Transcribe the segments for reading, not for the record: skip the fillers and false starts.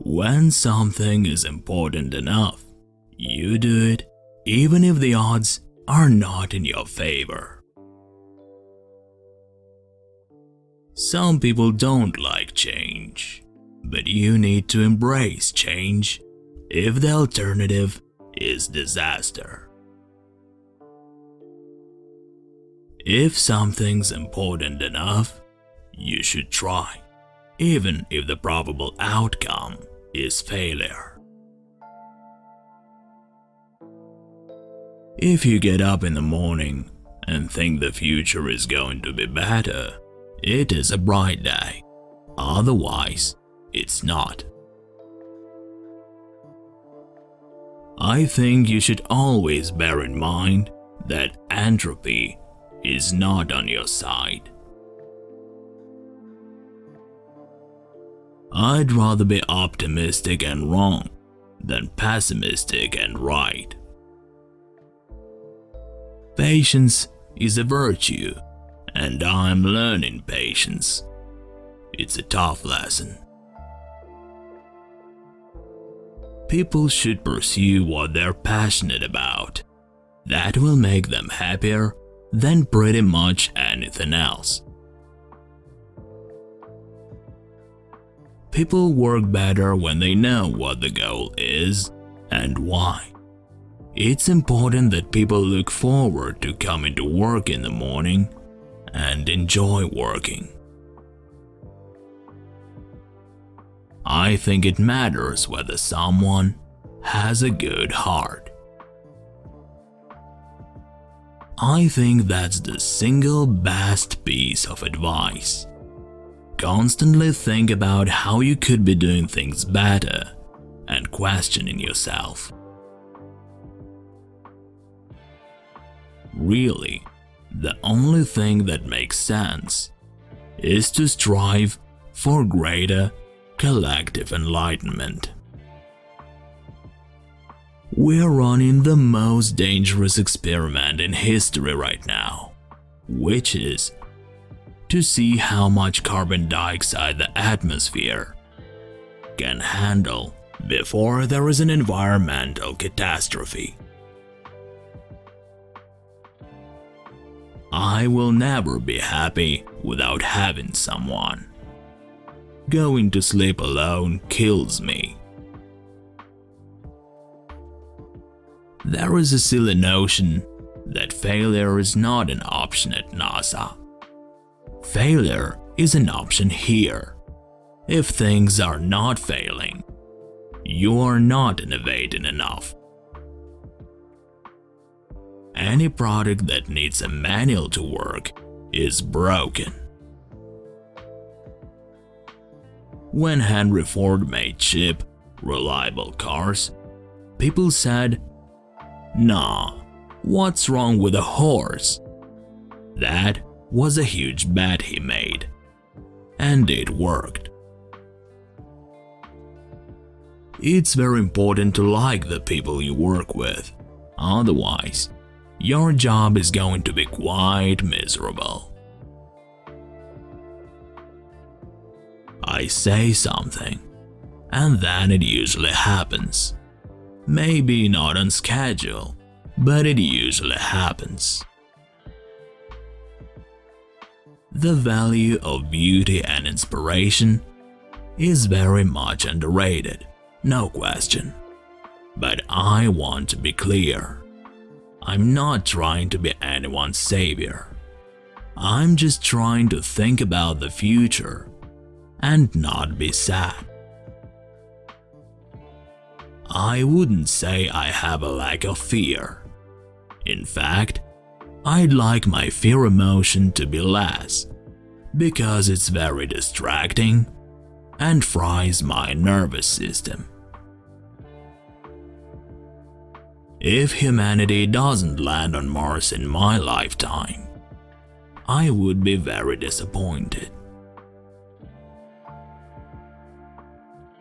When something is important enough, you do it even if the odds are not in your favor. Some people don't like change, but you need to embrace change if the alternative is disaster. If something's important enough, you should try, even if the probable outcome is failure. If you get up in the morning and think the future is going to be better, it is a bright day. Otherwise, it's not. I think you should always bear in mind that entropy is not on your side. I'd rather be optimistic and wrong than pessimistic and right. Patience is a virtue, and I'm learning patience. It's a tough lesson. People should pursue what they're passionate about. That will make them happier than pretty much anything else. People work better when they know what the goal is and why. It's important that people look forward to coming to work in the morning and enjoy working. I think it matters whether someone has a good heart. I think that's the single best piece of advice. Constantly think about how you could be doing things better and questioning yourself. Really, the only thing that makes sense is to strive for greater collective enlightenment. We're running the most dangerous experiment in history right now, which is to see how much carbon dioxide the atmosphere can handle before there is an environmental catastrophe. I will never be happy without having someone. Going to sleep alone kills me. There is a silly notion that failure is not an option at NASA. Failure is an option here. If things are not failing, you are not innovating enough. Any product that needs a manual to work is broken. When Henry Ford made cheap, reliable cars, people said, "Nah, what's wrong with a horse?" That was a huge bet he made, and it worked. It's very important to like the people you work with, otherwise, your job is going to be quite miserable. I say something, and then it usually happens. Maybe not on schedule, but it usually happens. The value of beauty and inspiration is very much underrated, no question. But I want to be clear. I'm not trying to be anyone's savior. I'm just trying to think about the future and not be sad. I wouldn't say I have a lack of fear. In fact, I'd like my fear emotion to be less, because it's very distracting and fries my nervous system. If humanity doesn't land on Mars in my lifetime, I would be very disappointed.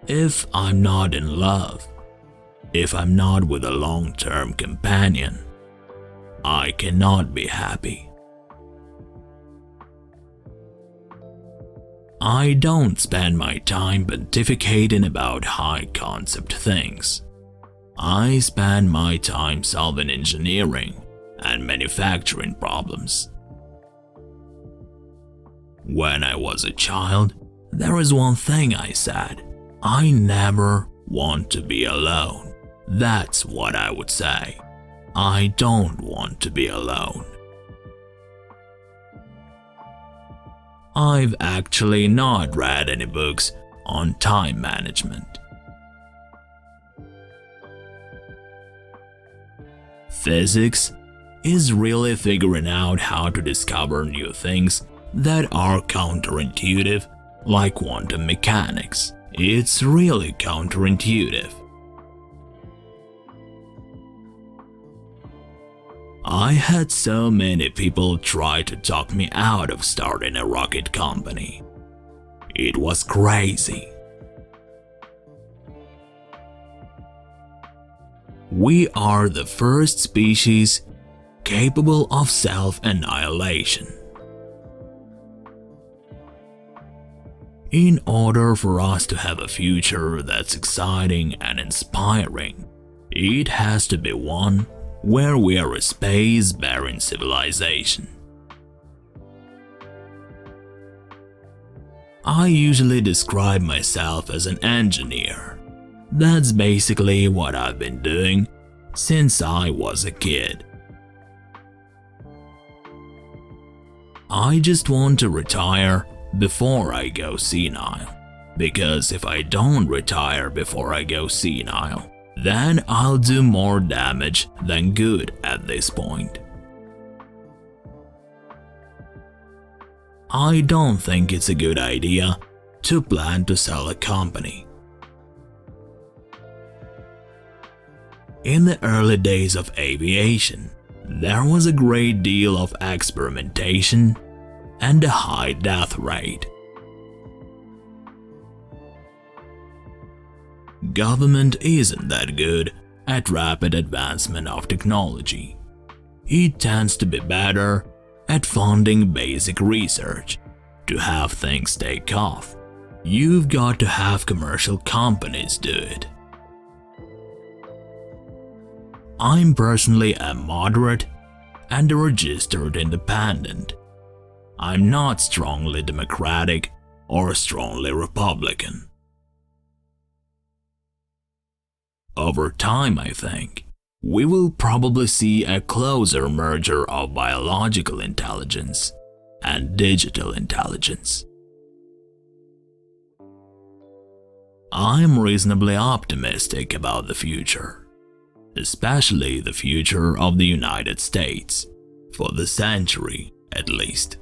If I'm not in love, if I'm not with a long-term companion, I cannot be happy. I don't spend my time pontificating about high-concept things. I spend my time solving engineering and manufacturing problems. When I was a child, there was one thing I said: I never want to be alone. That's what I would say. I don't want to be alone. I've actually not read any books on time management. Physics is really figuring out how to discover new things that are counterintuitive, like quantum mechanics. It's really counterintuitive. I had so many people try to talk me out of starting a rocket company. It was crazy. We are the first species capable of self-annihilation. In order for us to have a future that's exciting and inspiring, it has to be one where we are a space-bearing civilization. I usually describe myself as an engineer. That's basically what I've been doing since I was a kid. I just want to retire before I go senile, because if I don't retire before I go senile, then I'll do more damage than good at this point. I don't think it's a good idea to plan to sell a company. In the early days of aviation, there was a great deal of experimentation and a high death rate. Government isn't that good at rapid advancement of technology. It tends to be better at funding basic research. To have things take off, you've got to have commercial companies do it. I'm personally a moderate and a registered independent. I'm not strongly Democratic or strongly Republican. Over time, I think, we will probably see a closer merger of biological intelligence and digital intelligence. I'm reasonably optimistic about the future, especially the future of the United States, for the century at least.